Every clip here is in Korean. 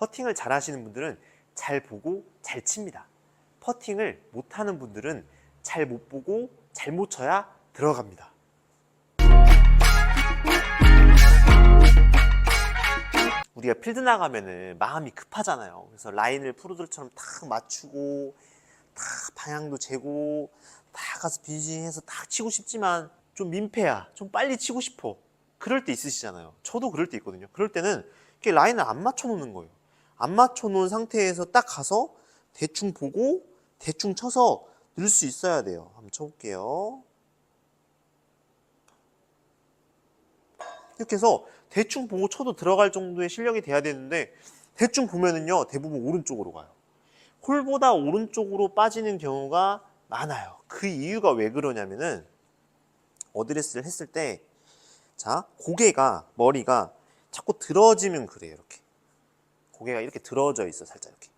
퍼팅을 잘 하시는 분들은 잘 보고 잘 칩니다. 퍼팅을 못하는 분들은 잘 못 보고 잘 못 쳐야 들어갑니다. 우리가 필드 나가면은 마음이 급하잖아요. 그래서 라인을 프로들처럼 딱 맞추고 딱 방향도 재고 딱 가서 빈싱해서 딱 치고 싶지만 좀 민폐야. 좀 빨리 치고 싶어. 그럴 때 있으시잖아요. 저도 그럴 때 있거든요. 그럴 때는 이렇게 라인을 안 맞춰 놓는 거예요. 안 맞춰 놓은 상태에서 딱 가서 대충 보고 대충 쳐서 넣을 수 있어야 돼요. 한번 쳐볼게요. 이렇게 해서 대충 보고 쳐도 들어갈 정도의 실력이 돼야 되는데 대충 보면은요 대부분 오른쪽으로 가요. 홀보다 오른쪽으로 빠지는 경우가 많아요. 그 이유가 왜 그러냐면은 어드레스를 했을 때 자 고개가 머리가 자꾸 들어지면 그래요. 이렇게 고개가 이렇게 들어져 있어 살짝 이렇게.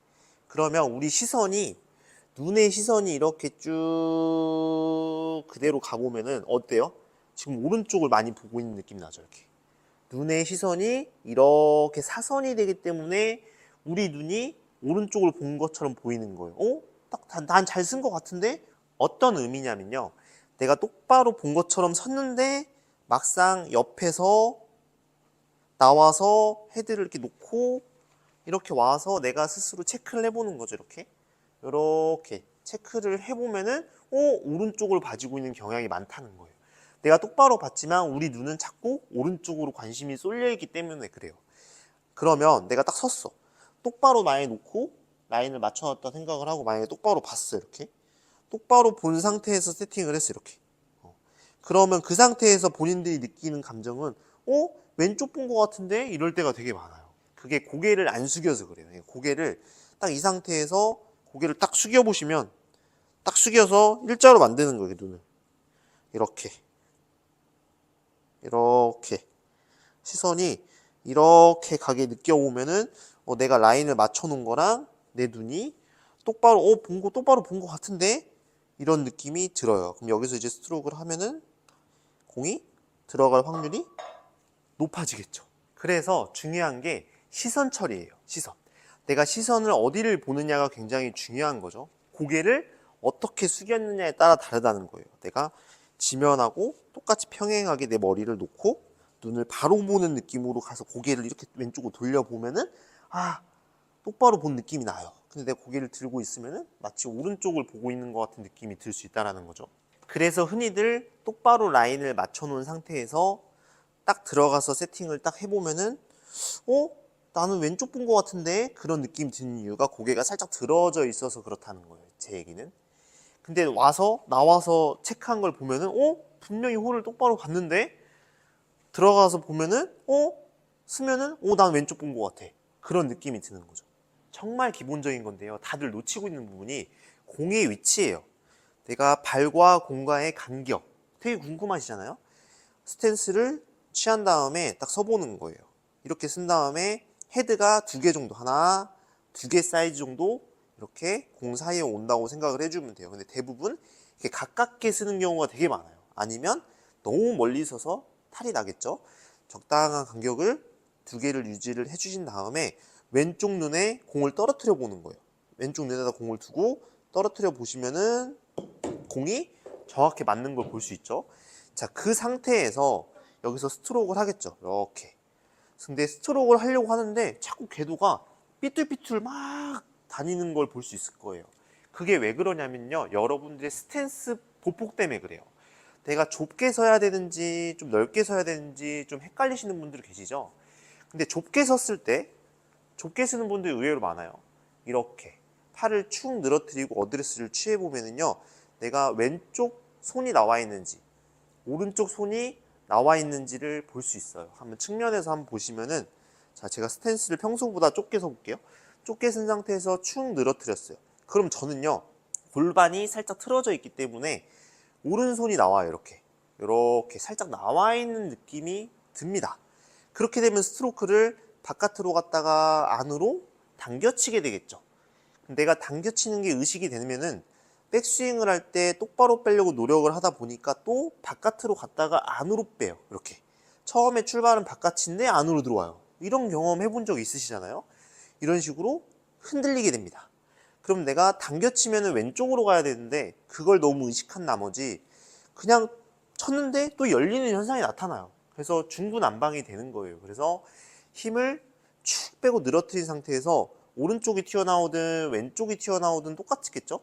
그러면 우리 시선이 눈의 시선이 이렇게 쭉 그대로 가보면은 어때요? 지금 오른쪽을 많이 보고 있는 느낌 나죠 이렇게. 눈의 시선이 이렇게 사선이 되기 때문에 우리 눈이 오른쪽을 본 것처럼 보이는 거예요. 딱 난 잘 쓴 것 같은데? 어떤 의미냐면요. 내가 똑바로 본 것처럼 섰는데 막상 옆에서 나와서 헤드를 이렇게 놓고 이렇게 와서 내가 스스로 체크를 해보는 거죠. 이렇게 체크를 해보면은 오른쪽을 봐주고 있는 경향이 많다는 거예요. 내가 똑바로 봤지만 우리 눈은 자꾸 오른쪽으로 관심이 쏠려있기 때문에 그래요. 그러면 내가 딱 섰어. 똑바로 만약에 놓고 라인을 맞춰놨다 생각을 하고 만약에 똑바로 봤어. 이렇게 똑바로 본 상태에서 세팅을 했어. 이렇게 그러면 그 상태에서 본인들이 느끼는 감정은 왼쪽 본 것 같은데? 이럴 때가 되게 많아요. 그게 고개를 안 숙여서 그래요. 고개를 딱 이 상태에서 고개를 딱 숙여보시면 딱 숙여서 일자로 만드는 거예요. 눈을 이렇게 시선이 이렇게 가게 느껴오면은 내가 라인을 맞춰 놓은 거랑 내 눈이 똑바로 똑바로 본 것 같은데 이런 느낌이 들어요. 그럼 여기서 이제 스트로크를 하면은 공이 들어갈 확률이 높아지겠죠. 그래서 중요한 게 시선 처리예요. 시선. 내가 시선을 어디를 보느냐가 굉장히 중요한 거죠. 고개를 어떻게 숙였느냐에 따라 다르다는 거예요. 내가 지면하고 똑같이 평행하게 내 머리를 놓고 눈을 바로 보는 느낌으로 가서 고개를 이렇게 왼쪽으로 돌려보면은 똑바로 본 느낌이 나요. 근데 내가 고개를 들고 있으면은 마치 오른쪽을 보고 있는 것 같은 느낌이 들 수 있다는 거죠. 그래서 흔히들 똑바로 라인을 맞춰 놓은 상태에서 딱 들어가서 세팅을 딱 해보면은 나는 왼쪽 본 것 같은데 그런 느낌이 드는 이유가 고개가 살짝 들어져 있어서 그렇다는 거예요. 제 얘기는. 근데 나와서 체크한 걸 보면은 분명히 홀을 똑바로 봤는데 들어가서 보면은 쓰면은 난 왼쪽 본 것 같아. 그런 느낌이 드는 거죠. 정말 기본적인 건데요. 다들 놓치고 있는 부분이 공의 위치예요. 내가 발과 공과의 간격 되게 궁금하시잖아요. 스탠스를 취한 다음에 딱 서보는 거예요. 이렇게 쓴 다음에 헤드가 2개 정도, 하나, 2개 사이즈 정도 이렇게 공 사이에 온다고 생각을 해주면 돼요. 근데 대부분 이렇게 가깝게 쓰는 경우가 되게 많아요. 아니면 너무 멀리 서서 탈이 나겠죠. 적당한 간격을 2개를 유지를 해주신 다음에 왼쪽 눈에 공을 떨어뜨려 보는 거예요. 왼쪽 눈에다 공을 두고 떨어뜨려 보시면은 공이 정확히 맞는 걸 볼 수 있죠. 자, 그 상태에서 여기서 스트로크를 하겠죠. 이렇게. 근데 스트로크를 하려고 하는데 자꾸 궤도가 삐뚤삐뚤 막 다니는 걸 볼 수 있을 거예요. 그게 왜 그러냐면요. 여러분들의 스탠스 보폭 때문에 그래요. 내가 좁게 서야 되는지 좀 넓게 서야 되는지 좀 헷갈리시는 분들이 계시죠. 근데 좁게 섰을 때 좁게 쓰는 분들이 의외로 많아요. 이렇게 팔을 축 늘어뜨리고 어드레스를 취해보면은요. 내가 왼쪽 손이 나와 있는지 오른쪽 손이 나와 있는지를 볼 수 있어요. 한번 측면에서 한번 보시면은 자, 제가 스탠스를 평소보다 좁게 서볼게요. 좁게 쓴 상태에서 축 늘어뜨렸어요. 그럼 저는요. 골반이 살짝 틀어져 있기 때문에 오른손이 나와요. 이렇게 살짝 나와 있는 느낌이 듭니다. 그렇게 되면 스트로크를 바깥으로 갔다가 안으로 당겨치게 되겠죠. 내가 당겨치는 게 의식이 되면은 백스윙을 할 때 똑바로 빼려고 노력을 하다 보니까 또 바깥으로 갔다가 안으로 빼요. 이렇게 처음에 출발은 바깥인데 안으로 들어와요. 이런 경험 해본 적 있으시잖아요. 이런 식으로 흔들리게 됩니다. 그럼 내가 당겨치면 왼쪽으로 가야 되는데 그걸 너무 의식한 나머지 그냥 쳤는데 또 열리는 현상이 나타나요. 그래서 중구난방이 되는 거예요. 그래서 힘을 축 빼고 늘어뜨린 상태에서 오른쪽이 튀어나오든 왼쪽이 튀어나오든 똑같겠죠?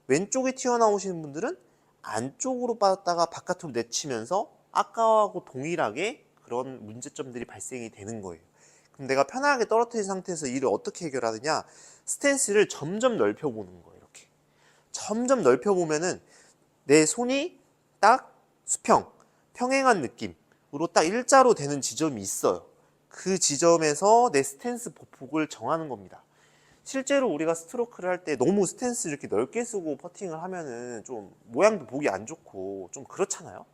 왼쪽이 튀어나오시는 분들은 안쪽으로 빠졌다가 바깥으로 내치면서 아까하고 동일하게 그런 문제점들이 발생이 되는 거예요. 그럼 내가 편하게 떨어뜨린 상태에서 이를 어떻게 해결하느냐? 스탠스를 점점 넓혀보는 거예요. 이렇게 점점 넓혀보면은 내 손이 딱 수평, 평행한 느낌으로 딱 일자로 되는 지점이 있어요. 그 지점에서 내 스탠스 보폭을 정하는 겁니다. 실제로 우리가 스트로크를 할 때 너무 스탠스 이렇게 넓게 쓰고 퍼팅을 하면은 좀 모양도 보기 안 좋고 좀 그렇잖아요.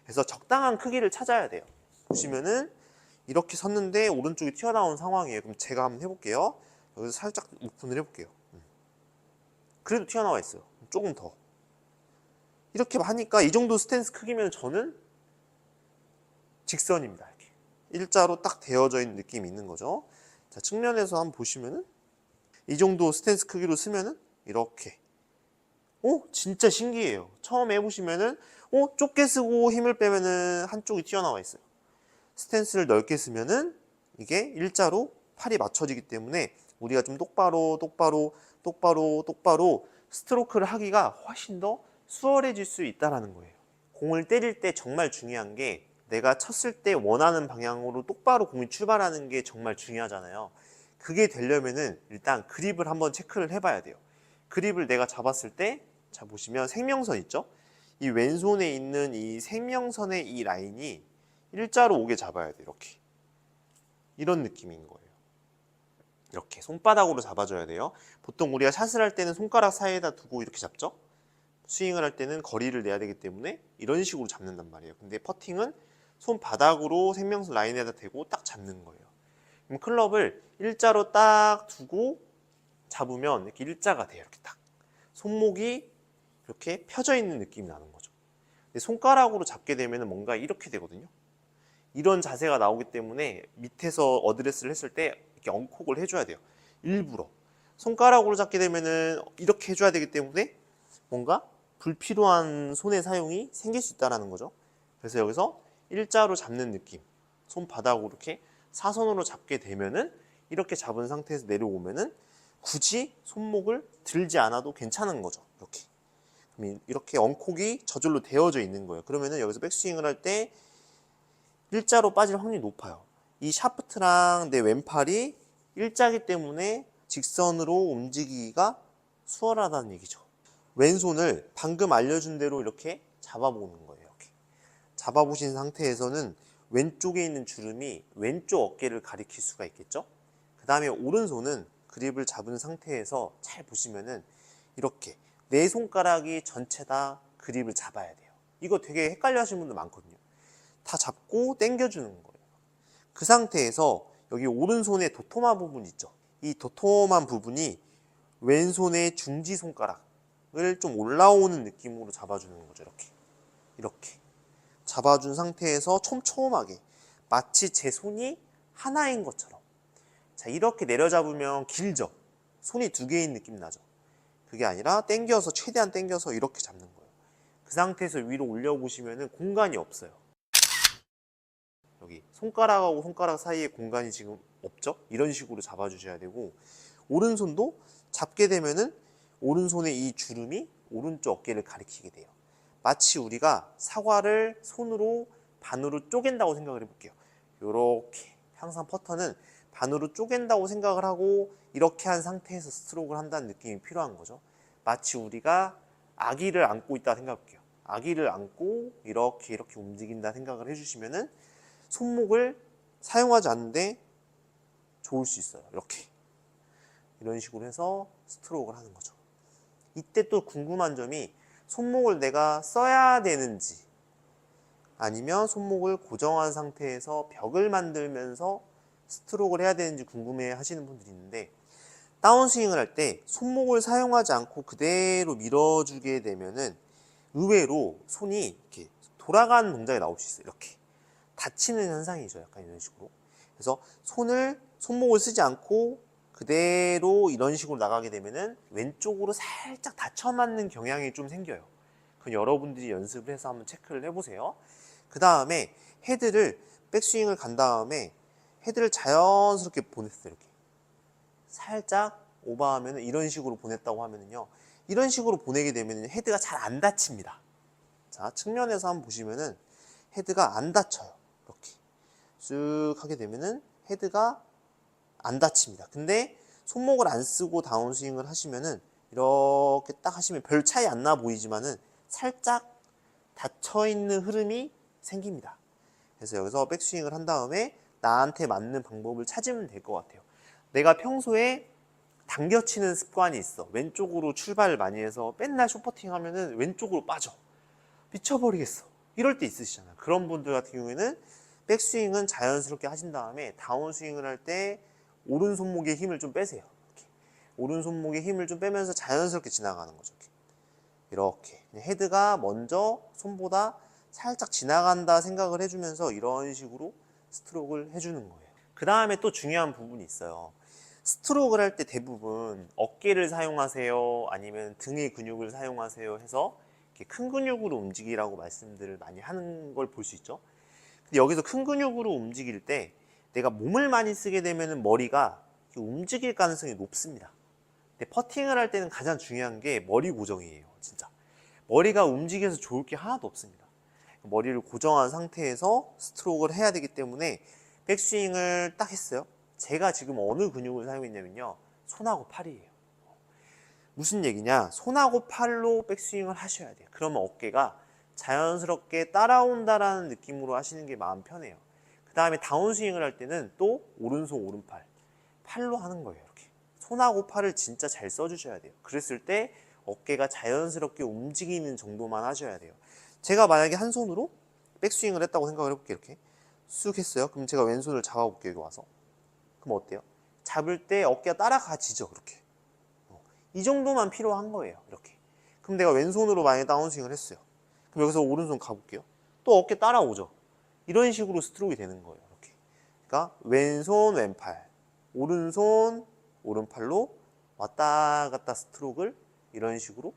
그래서 적당한 크기를 찾아야 돼요. 보시면은 이렇게 섰는데 오른쪽이 튀어나온 상황이에요. 그럼 제가 한번 해볼게요. 여기서 살짝 오픈을 해볼게요. 그래도 튀어나와 있어요. 조금 더. 이렇게 하니까 이 정도 스탠스 크기면 저는 직선입니다. 이렇게 일자로 딱 되어져 있는 느낌이 있는 거죠. 자, 측면에서 한번 보시면은 이 정도 스탠스 크기로 쓰면은 이렇게 진짜 신기해요. 처음 해보시면은 좁게 쓰고 힘을 빼면은 한쪽이 튀어나와 있어요. 스탠스를 넓게 쓰면은 이게 일자로 팔이 맞춰지기 때문에 우리가 좀 똑바로 스트로크를 하기가 훨씬 더 수월해질 수 있다는 거예요. 공을 때릴 때 정말 중요한 게 내가 쳤을 때 원하는 방향으로 똑바로 공이 출발하는 게 정말 중요하잖아요. 그게 되려면은 일단 그립을 한번 체크를 해봐야 돼요. 그립을 내가 잡았을 때, 자 보시면 생명선 있죠? 이 왼손에 있는 이 생명선의 이 라인이 일자로 오게 잡아야 돼요. 이렇게. 이런 느낌인 거예요. 이렇게 손바닥으로 잡아줘야 돼요. 보통 우리가 샷을 할 때는 손가락 사이에다 두고 이렇게 잡죠? 스윙을 할 때는 거리를 내야 되기 때문에 이런 식으로 잡는단 말이에요. 근데 퍼팅은 손바닥으로 생명선 라인에다 대고 딱 잡는 거예요. 그럼 클럽을 일자로 딱 두고 잡으면 이렇게 일자가 돼요. 이렇게 딱. 손목이 이렇게 펴져 있는 느낌이 나는 거죠. 근데 손가락으로 잡게 되면 뭔가 이렇게 되거든요. 이런 자세가 나오기 때문에 밑에서 어드레스를 했을 때 이렇게 엉콕을 해줘야 돼요. 일부러. 손가락으로 잡게 되면은 이렇게 해줘야 되기 때문에 뭔가 불필요한 손의 사용이 생길 수 있다는 거죠. 그래서 여기서 일자로 잡는 느낌. 손바닥으로 이렇게 사선으로 잡게 되면은 이렇게 잡은 상태에서 내려오면은 굳이 손목을 들지 않아도 괜찮은 거죠. 이렇게. 이렇게 엉콕이 저절로 되어져 있는 거예요. 그러면은 여기서 백스윙을 할 때 일자로 빠질 확률이 높아요. 이 샤프트랑 내 왼팔이 일자기 때문에 직선으로 움직이기가 수월하다는 얘기죠. 왼손을 방금 알려준 대로 이렇게 잡아보는 거예요. 이렇게. 잡아보신 상태에서는 왼쪽에 있는 주름이 왼쪽 어깨를 가리킬 수가 있겠죠. 그 다음에 오른손은 그립을 잡은 상태에서 잘 보시면은 이렇게 네 손가락이 전체 다 그립을 잡아야 돼요. 이거 되게 헷갈려 하시는 분들 많거든요. 다 잡고 당겨주는 거예요. 그 상태에서 여기 오른손의 도톰한 부분 있죠. 이 도톰한 부분이 왼손의 중지 손가락을 좀 올라오는 느낌으로 잡아주는 거죠. 이렇게 잡아준 상태에서 촘촘하게 마치 제 손이 하나인 것처럼. 자, 이렇게 내려잡으면 길죠. 손이 두 개인 느낌 나죠. 그게 아니라 당겨서 최대한 당겨서 이렇게 잡는 거예요. 그 상태에서 위로 올려보시면 공간이 없어요. 여기 손가락하고 손가락 사이에 공간이 지금 없죠? 이런 식으로 잡아주셔야 되고, 오른손도 잡게 되면은 오른손의 이 주름이 오른쪽 어깨를 가리키게 돼요. 마치 우리가 사과를 손으로 반으로 쪼갠다고 생각을 해볼게요. 이렇게 항상 퍼터는 반으로 쪼갠다고 생각을 하고 이렇게 한 상태에서 스트로크를 한다는 느낌이 필요한 거죠. 마치 우리가 아기를 안고 있다 생각할게요. 아기를 안고 이렇게 움직인다 생각을 해주시면은 손목을 사용하지 않는데 좋을 수 있어요. 이런 식으로 해서 스트로크를 하는 거죠. 이때 또 궁금한 점이 손목을 내가 써야 되는지 아니면 손목을 고정한 상태에서 벽을 만들면서 스트로크를 해야 되는지 궁금해 하시는 분들이 있는데, 다운스윙을 할 때 손목을 사용하지 않고 그대로 밀어주게 되면은 의외로 손이 이렇게 돌아가는 동작이 나올 수 있어요. 이렇게 다치는 현상이죠. 약간 이런 식으로. 그래서 손목을 쓰지 않고 그대로 이런 식으로 나가게 되면은 왼쪽으로 살짝 닫혀 맞는 경향이 좀 생겨요. 그건 여러분들이 연습을 해서 한번 체크를 해보세요. 그 다음에 헤드를 백스윙을 간 다음에 헤드를 자연스럽게 보냈어요. 이렇게 살짝 오버하면 이런 식으로 보냈다고 하면은요, 이런 식으로 보내게 되면 헤드가 잘 안 닫힙니다. 자, 측면에서 한번 보시면은 헤드가 안 닫혀요. 이렇게 쭉 하게 되면은 헤드가 안 닫힙니다. 근데 손목을 안 쓰고 다운스윙을 하시면은 이렇게 딱 하시면 별 차이 안 나 보이지만은 살짝 닫혀 있는 흐름이 생깁니다. 그래서 여기서 백스윙을 한 다음에 나한테 맞는 방법을 찾으면 될 것 같아요. 내가 평소에 당겨치는 습관이 있어. 왼쪽으로 출발을 많이 해서 맨날 쇼퍼팅 하면은 왼쪽으로 빠져. 미쳐버리겠어. 이럴 때 있으시잖아요. 그런 분들 같은 경우에는 백스윙은 자연스럽게 하신 다음에 다운스윙을 할 때 오른손목에 힘을 좀 빼세요. 이렇게. 오른손목에 힘을 좀 빼면서 자연스럽게 지나가는 거죠. 이렇게. 헤드가 먼저 손보다 살짝 지나간다 생각을 해주면서 이런 식으로 스트로크를 해주는 거예요. 그 다음에 또 중요한 부분이 있어요. 스트로크를 할 때 대부분 어깨를 사용하세요? 아니면 등의 근육을 사용하세요? 해서 이렇게 큰 근육으로 움직이라고 말씀들을 많이 하는 걸 볼 수 있죠. 근데 여기서 큰 근육으로 움직일 때 내가 몸을 많이 쓰게 되면 머리가 움직일 가능성이 높습니다. 근데 퍼팅을 할 때는 가장 중요한 게 머리 고정이에요. 진짜. 머리가 움직여서 좋을 게 하나도 없습니다. 머리를 고정한 상태에서 스트로크를 해야 되기 때문에 백스윙을 딱 했어요. 제가 지금 어느 근육을 사용했냐면요, 손하고 팔이에요. 무슨 얘기냐, 손하고 팔로 백스윙을 하셔야 돼요. 그러면 어깨가 자연스럽게 따라온다라는 느낌으로 하시는 게 마음 편해요. 그 다음에 다운스윙을 할 때는 또 오른손 오른팔 팔로 하는 거예요. 이렇게 손하고 팔을 진짜 잘 써주셔야 돼요. 그랬을 때 어깨가 자연스럽게 움직이는 정도만 하셔야 돼요. 제가 만약에 한 손으로 백스윙을 했다고 생각을 해볼게요. 이렇게 쑥 했어요. 그럼 제가 왼손을 잡아볼게요. 여기 와서. 그럼 어때요? 잡을 때 어깨가 따라가지죠. 그렇게. 이 정도만 필요한 거예요. 이렇게. 그럼 내가 왼손으로 만약에 다운스윙을 했어요. 그럼 여기서 오른손 가볼게요. 또 어깨 따라오죠. 이런 식으로 스트로크가 되는 거예요. 이렇게. 그러니까 왼손 왼팔, 오른손 오른팔로 왔다 갔다 스트로크를 이런 식으로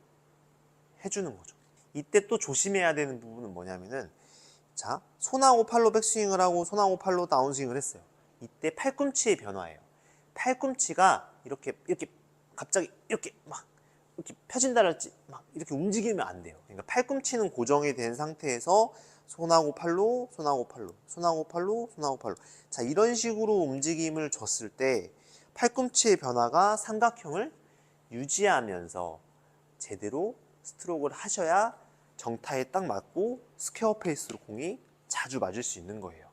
해주는 거죠. 이때 또 조심해야 되는 부분은 뭐냐면은, 자, 손하고 팔로 백스윙을 하고 손하고 팔로 다운스윙을 했어요. 이때 팔꿈치의 변화예요. 팔꿈치가 이렇게 갑자기 이렇게 막 이렇게 펴진다랄지 막 이렇게 움직이면 안 돼요. 그러니까 팔꿈치는 고정이 된 상태에서 손하고 팔로 손하고 팔로 손하고 팔로 손하고 팔로, 자, 이런 식으로 움직임을 줬을 때 팔꿈치의 변화가 삼각형을 유지하면서 제대로 스트로크를 하셔야 정타에 딱 맞고 스퀘어 페이스로 공이 자주 맞을 수 있는 거예요.